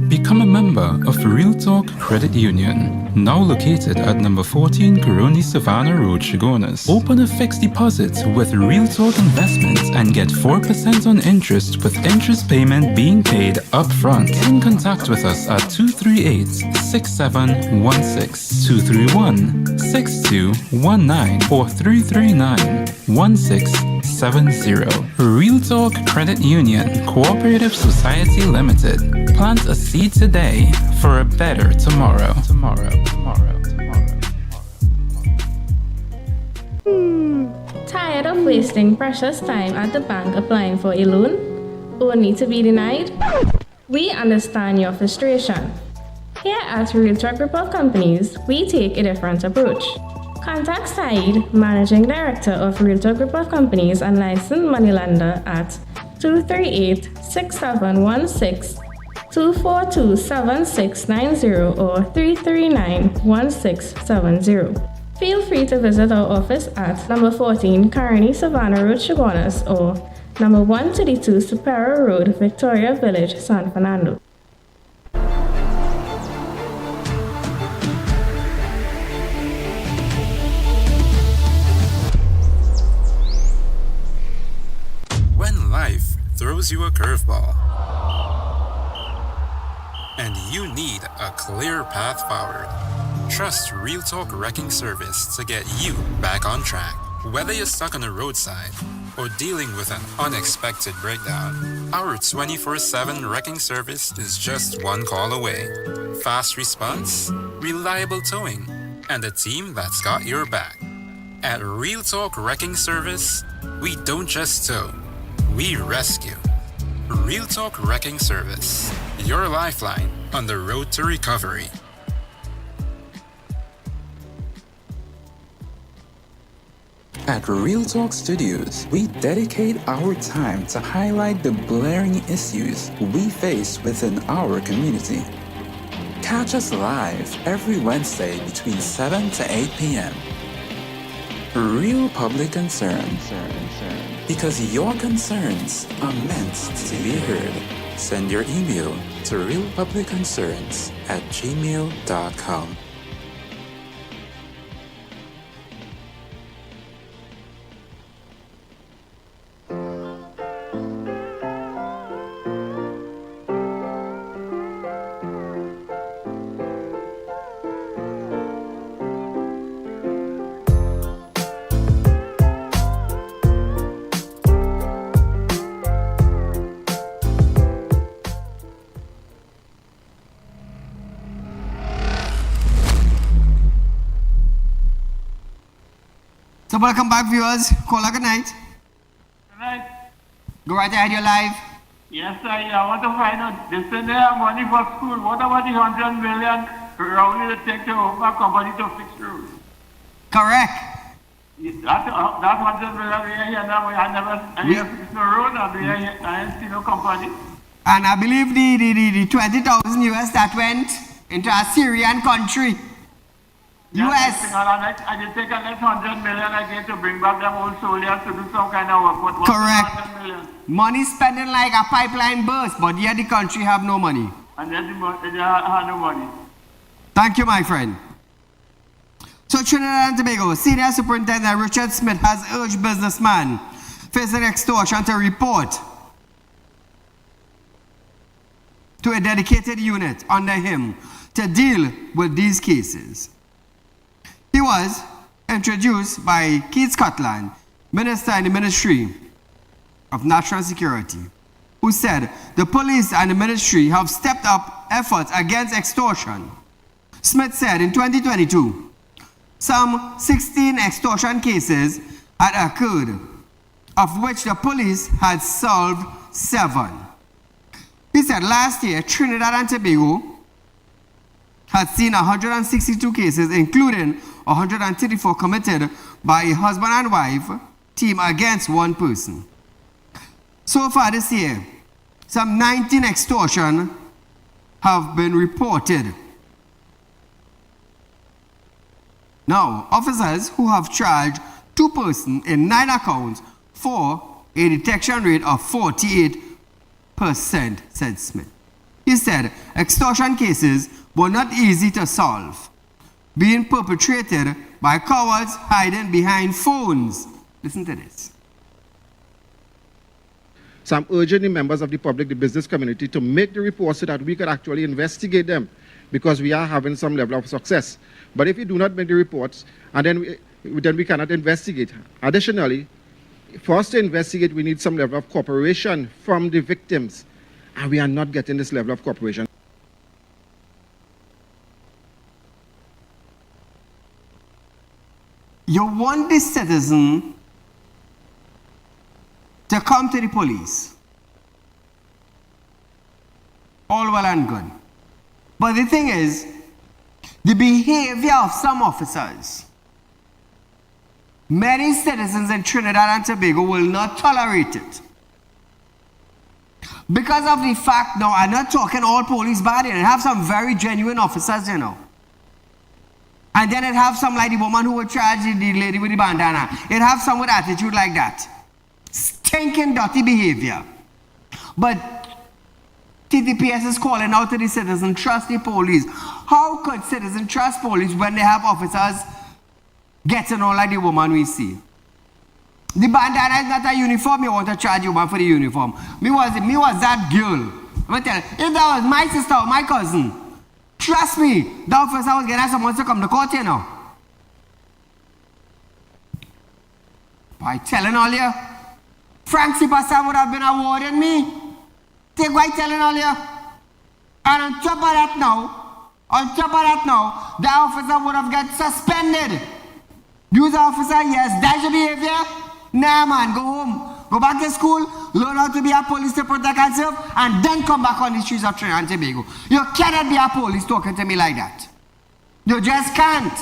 Become a member of Real Talk Credit Union, now located at number 14 Coroni Savannah Road, Chagonas. Open a fixed deposit with Real Talk Investments and get 4% on interest with interest payment being paid up front. Get in contact with us at 238-6716, 231-6219 or 339-1670. Real Talk Credit Union Cooperative Society Limited. Plant a seed today for a better tomorrow. Tired of wasting precious time at the bank applying for a loan, only to be denied? We understand your frustration. Here at Realtor Group of Companies, we take a different approach. Contact Saeed, Managing Director of Realtor Group of Companies and licensed moneylender at 238-6716, 242-7690 or 339-1670. Feel free to visit our office at number 14 Carney Savannah Road, Chagonas or number 132 Superior Road, Victoria Village, San Fernando. When life throws you a curveball and you need a clear path forward, trust Real Talk Wrecking Service to get you back on track. Whether you're stuck on the roadside or dealing with an unexpected breakdown, our 24/7 wrecking service is just one call away. Fast response, reliable towing, and a team that's got your back. At Real Talk Wrecking Service, we don't just tow, we rescue. Real Talk Wrecking Service, your lifeline on the road to recovery. At Real Talk Studios, we dedicate our time to highlight the glaring issues we face within our community. Catch us live every Wednesday between 7 to 8 p.m. Real Public Concern. Because your concerns are meant to be heard. Send your email to realpublicconcerns@gmail.com. So welcome back, viewers. Caller, good night. Good night. Go right ahead, you're live. Yes, sir. I want to find out. They send their money for school. What about the 100 million roughly to take to open a company to fix roads? Correct. That 100 million we are here now. I never fixed no road. I ain't see no company. And I believe the 20,000 US that went into a Syrian country. US. I did take a next 100 million again to bring back them old soldiers to do some kind of work. What Correct. 100 million? Money spending like a pipeline burst, but yet the country have no money. And then they have no money. Thank you, my friend. So Trinidad and Tobago, Senior Superintendent Richard Smith has urged businessmen facing extortion to report to a dedicated unit under him to deal with these cases. He was introduced by Keith Scotland, Minister in the Ministry of National Security, who said the police and the ministry have stepped up efforts against extortion. Smith said in 2022, some 16 extortion cases had occurred of which the police had solved 7. He said last year, Trinidad and Tobago had seen 162 cases, including 134 committed by a husband and wife team against one person. So far this year, some 19 extortion have been reported. Now, officers who have charged 2 persons in 9 accounts for a detection rate of 48%, said Smith. He said extortion cases were not easy to solve, being perpetrated by cowards hiding behind phones. Listen to this. So I'm urging the members of the public, the business community, to make the reports so that we could actually investigate them, because we are having some level of success. But if we do not make the reports, and then we cannot investigate. Additionally, for us to investigate, we need some level of cooperation from the victims, and we are not getting this level of cooperation. You want this citizen to come to the police. All well and good. But the thing is, the behavior of some officers, many citizens in Trinidad and Tobago will not tolerate it. Because of the fact, now I'm not talking all police bad, and have some very genuine officers, you know. And then it have some like the woman who would charge the lady with the bandana. It have some with attitude like that. Stinking dirty behavior. But TTPS is calling out to the citizen, trust the police. How could citizens trust police when they have officers getting on like the woman we see? The bandana is not a uniform. You want to charge you man for the uniform. Me was that girl. I'm tell you, if that was my sister or my cousin, trust me, the officer was getting someone to come to court, you know. By telling all you, Frank Sipasa would have been awarding me. Take why telling all you. And on top of that now, the officer would have got suspended. Use officer, yes, that's your behavior. Nah man, go home. Go back to school, learn how to be a police to protect yourself, and then come back on the streets of Trinidad and Tobago. You cannot be a police talking to me like that. You just can't.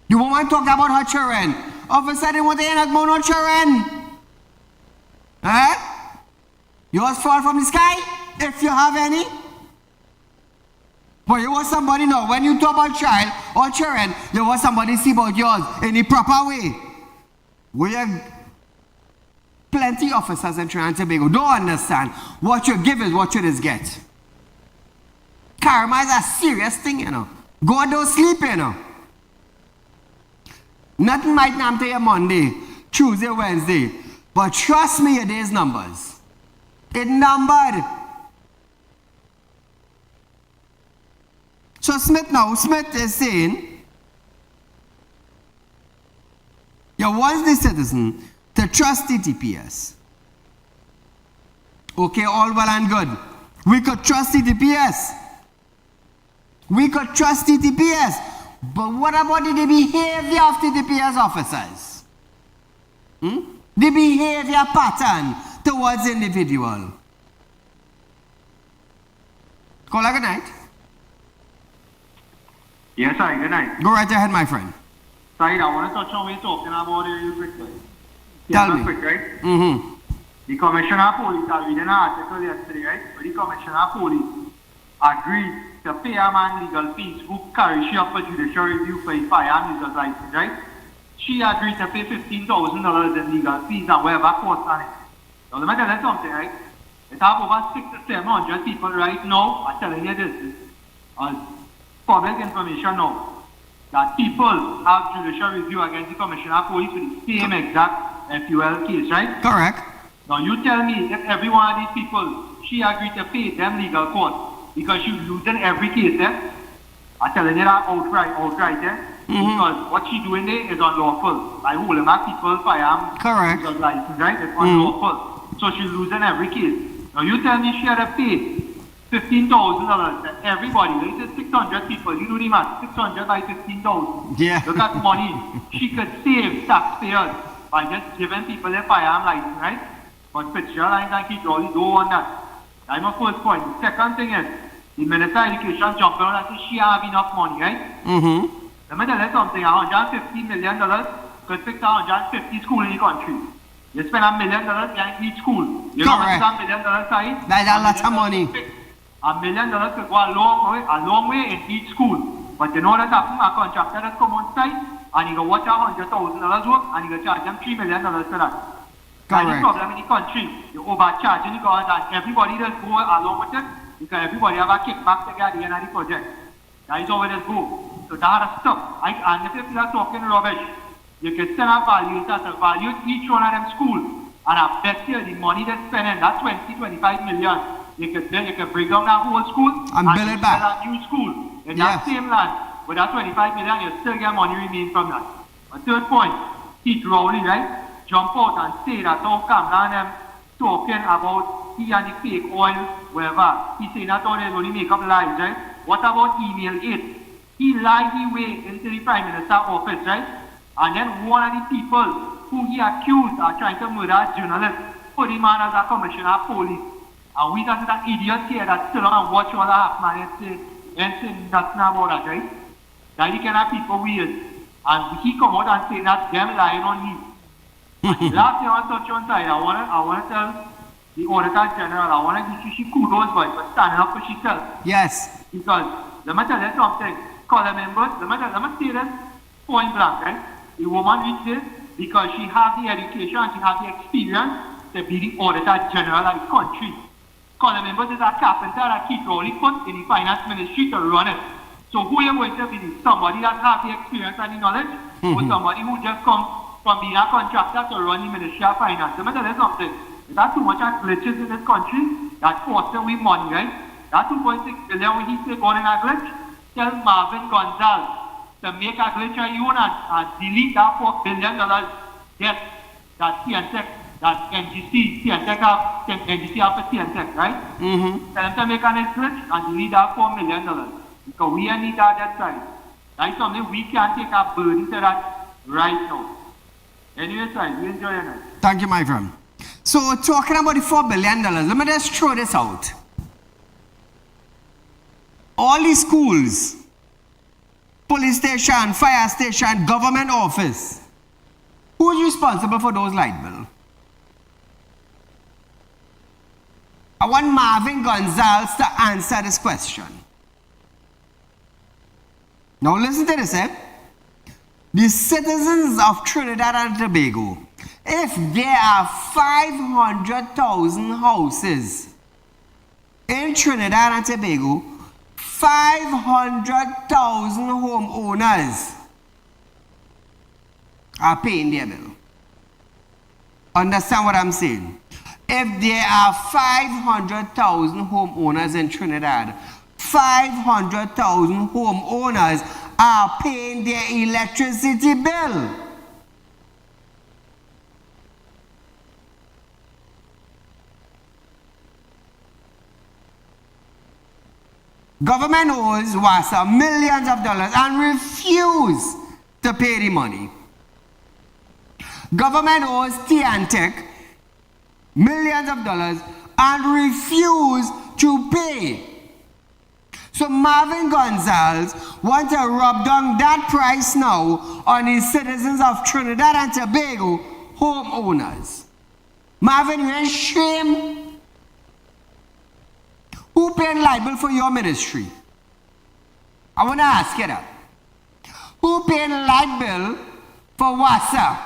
The woman talked about her children. Officer, they want to hear about no children. Huh? Yours fall from the sky, if you have any. But you want somebody now, when you talk about child or children, you want somebody to see about yours in the proper way. We have plenty of officers in Trinidad and Tobago don't understand what you give is what you just get. Karma is a serious thing, you know. God don't sleep, you know. Nothing might happen to you Monday, Tuesday, Wednesday. But trust me, your day's numbers. It's numbered. So Smith is saying, you want the citizen to trust TTPS. Okay, all well and good. We could trust TTPS. But what about the behavior of TTPS officers? The behavior pattern towards individual. Caller, good night. Yes, hi, good night. Go right ahead, my friend. Saeed, I want to touch on what you're talking about here quickly. Tell me. Quick, right? The Commissioner of Police, I read an article yesterday, right? Where the Commissioner of Police agreed to pay a man legal fees who carry she up for judicial review for his firearm user's license, right? She agreed to pay $15,000 in legal fees and whatever costs on it. Now let me tell you something, right? It's have over 600 to 700 people right now are telling you this public information now that people have judicial review against the Commissioner of Police with the same exact FUL case, right? Correct. Now you tell me if every one of these people, she agreed to pay them legal costs because she's losing every case there. I'm telling you that outright there. Because what she doing there is unlawful. Like holding back people firearms. Correct. License, right? It's unlawful. So she's losing every case. Now you tell me she had to pay $15,000 that everybody, let's say 600 people, you do the math, 600 by 15,000. Yeah. Look at money she could save taxpayers by just giving people a firearm license, right? But Fitzgerald and Keith Rowley don't want that. That's my first point. The second thing is, the Minister of Education jumped around and said she have enough money, right? Let me tell you something, $150 million could fix 150 schools in the country. You spend $1 million in each school. You know how much $1 million size? That's a lot of money. $1 million could go a long way in each school. But you know what happens? A contractor that come on site and he go watch $100,000 work and he go charge them $3 million for that. That's the problem in the country. You overcharging the government and everybody just go along with it because everybody have a kickback to get at the end of the project. That is how it is go. So that is stuff. And if you are talking rubbish, you can send a value that value each one of them schools. And I bet you the money they're spending, that 25 million, you can break down that whole school and build it back. That new school in that same land. With that 25 million, you still get money remain from that. A third point, Keith Rowley, right? Jump out and say that how come now them talking about he and the fake oil, whatever. He saying that all they only make up lies, right? What about email 8? He lied his way into the Prime Minister's office, right? And then one of the people who he accused of trying to murder a journalist put him on as a commissioner of police. And we got that idiot here that still on and watch all that happen and say that's not about that, right? That the kind of people we is. And he come out and say that them lying on him. Last thing I want to touch on side, I want to tell the Auditor General, I want to give she kudos for standing up for herself. Yes. Because, let me tell you something, color members, let me say this point blank, right? The woman reached this because she has the education and she has the experience to be the Auditor General of the country. Color members is a carpenter that Keith Rowley put in the finance ministry to run it. So who are you going to be? Somebody that has the experience and the knowledge, or somebody who just come from being a contractor to run the Ministry of Finance? Let me tell you something. There's too much glitches in this country that costing we money, right? That 2.6 billion when he say going in a glitch, tell Marvin Gonzalez to make a glitch on you and delete that $4 billion debt that CNTech, that NGC have for CNTech, right? Tell them to make a glitch and delete that $4 million. Because we need that debt side. That's something we can't take a burden to that right now. Anyway, side, we enjoy it. Thank you, my friend. So, talking about the $4 billion, let me just throw this out. All these schools, police station, fire station, government office, who is responsible for those light bills? I want Marvin Gonzalez to answer this question. Now listen to this, The citizens of Trinidad and Tobago, if there are 500,000 houses in Trinidad and Tobago, 500,000 homeowners are paying their bill. Understand what I'm saying? If there are 500,000 homeowners in Trinidad, 500,000 homeowners are paying their electricity bill. Government owes WASA millions of dollars and refuse to pay the money. Government owes TNTech millions of dollars and refuse to pay. So Marvin Gonzalez wants to rub down that price now on the citizens of Trinidad and Tobago homeowners. Marvin, you ain't shame? Who paying liable for your ministry? I want to ask you that. Who paying light bill for WASA?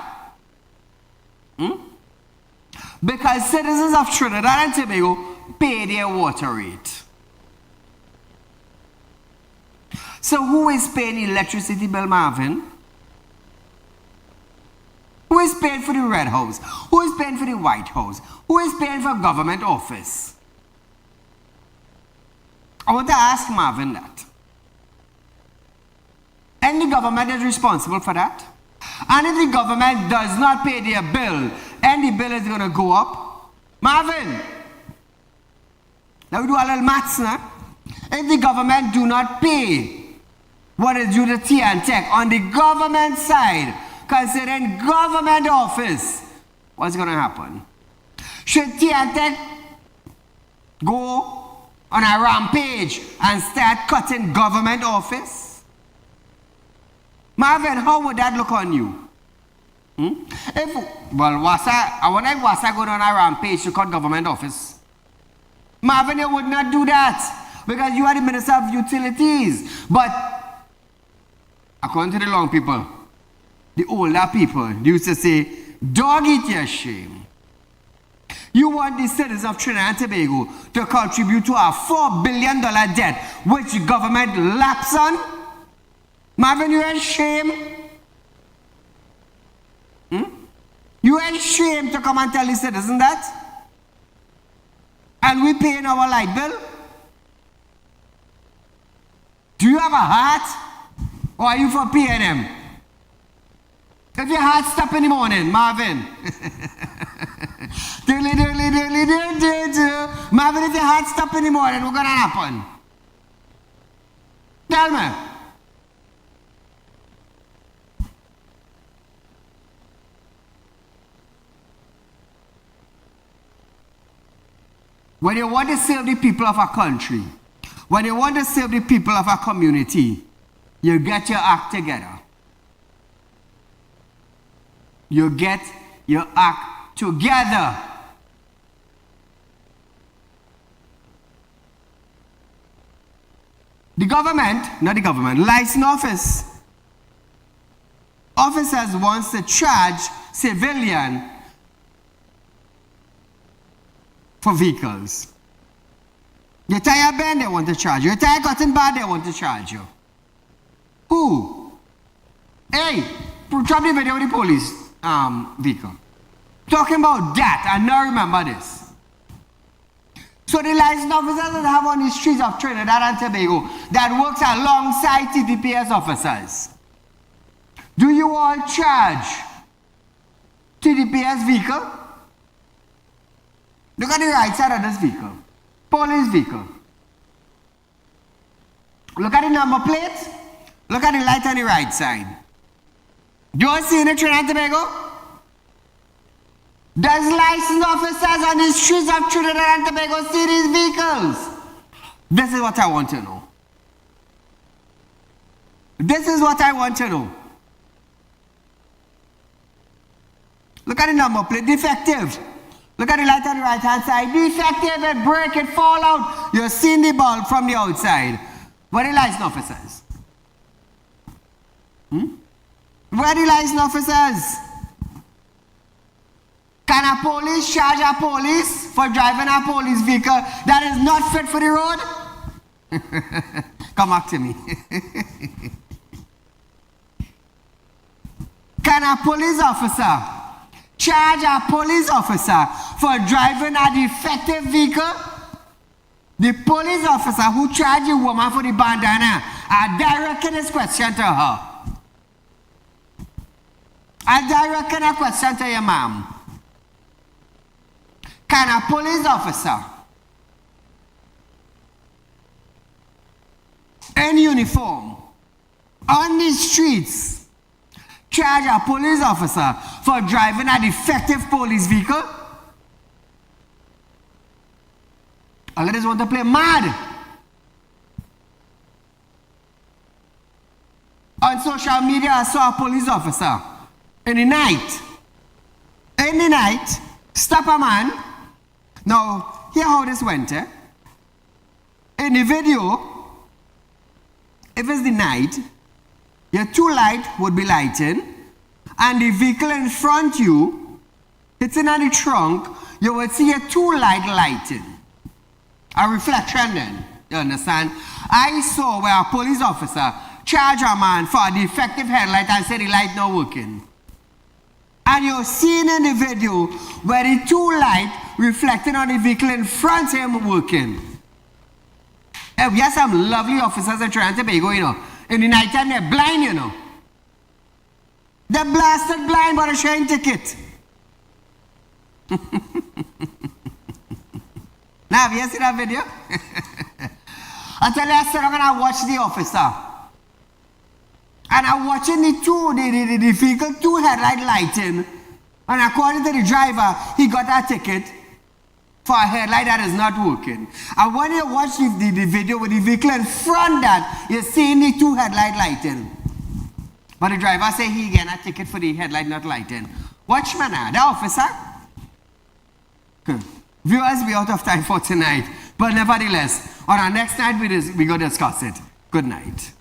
Because citizens of Trinidad and Tobago pay their water rate. So who is paying the electricity bill, Marvin? Who is paying for the Red House? Who is paying for the White House? Who is paying for government office? I want to ask Marvin that. And the government is responsible for that. And if the government does not pay their bill, and the bill is going to go up, Marvin, Now we do a little maths now. If the government do not pay what is due to TNTech on the government side, considering government office, what's going to happen? Should TNTech go on a rampage and start cutting government office? Marvin, how would that look on you? I wonder if Wasa going on a rampage to cut government office. Marvin, you would not do that because you are the Minister of Utilities. But according to the long people, the older people used to say, dog eat your shame. You want the citizens of Trinidad and Tobago to contribute to a $4 billion debt which the government laps on? Marvin, you ain't shame? You ain't shame to come and tell the citizens that? And we paying our light bill? Do you have a heart? Or are you for PNM? If your heart stop in the morning, Marvin. Marvin, if your heart stop in the morning, what's gonna happen? Tell me. When you want to serve the people of a country, when you want to serve the people of a community, you get your act together. You get your act together. The government, not the government, license office. Officers wants to charge civilian for vehicles. Your tire bend, they want to charge you. Your tire gotten bad, they want to charge you. Who? Hey, drop the video of the police vehicle. Talking about that, I now remember this. So the license officers that have on the streets of Trinidad and Tobago that works alongside TTPS officers. Do you all charge TTPS vehicle? Look at the right side of this vehicle. Police vehicle. Look at the number plate. Look at the light on the right side. Do you see in the Trinidad and Tobago? Does license officers on the streets of Trinidad and Tobago see these vehicles? This is what I want to know. This is what I want to know. Look at the number plate. Defective. Look at the light on the right hand side. Defective, it break, it fall out. You're seeing the bulb from the outside. What are the license officers? Where are the license officers? Can a police charge a police for driving a police vehicle that is not fit for the road? Come back to me. Can a police officer charge a police officer for driving a defective vehicle? The police officer who charged a woman for the bandana, I directed this question to her. I directed a question to your mom. Can a police officer in uniform on the streets charge a police officer for driving a defective police vehicle? All of this want to play mad. On social media, I saw a police officer in the night. In the night, stop a man. Now, hear how this went. In the video, if it's the night, your two lights would be lighting, and the vehicle in front you, it's in the trunk, you would see a two light lighting. A reflection then, you understand? I saw where a police officer charged a man for a defective headlight and said the light not working. And you're seeing in the video where the two lights reflecting on the vehicle in front of him working. And we have some lovely officers in Trinidad and Tobago, you know. In the night time, they're blind, you know. They're blasted blind, but a showing ticket. Now, have you seen that video? I tell you, I said, I'm going to watch the officer. And I'm watching the vehicle, two headlight lighting. And according to the driver, he got a ticket for a headlight that is not working. And when you watch the video with the vehicle in front that, you're seeing the two headlight lighting. But the driver say he get a ticket for the headlight not lighting. Watchman, the officer. Viewers, we out of time for tonight. But nevertheless, on our next night, we're going to discuss it. Good night.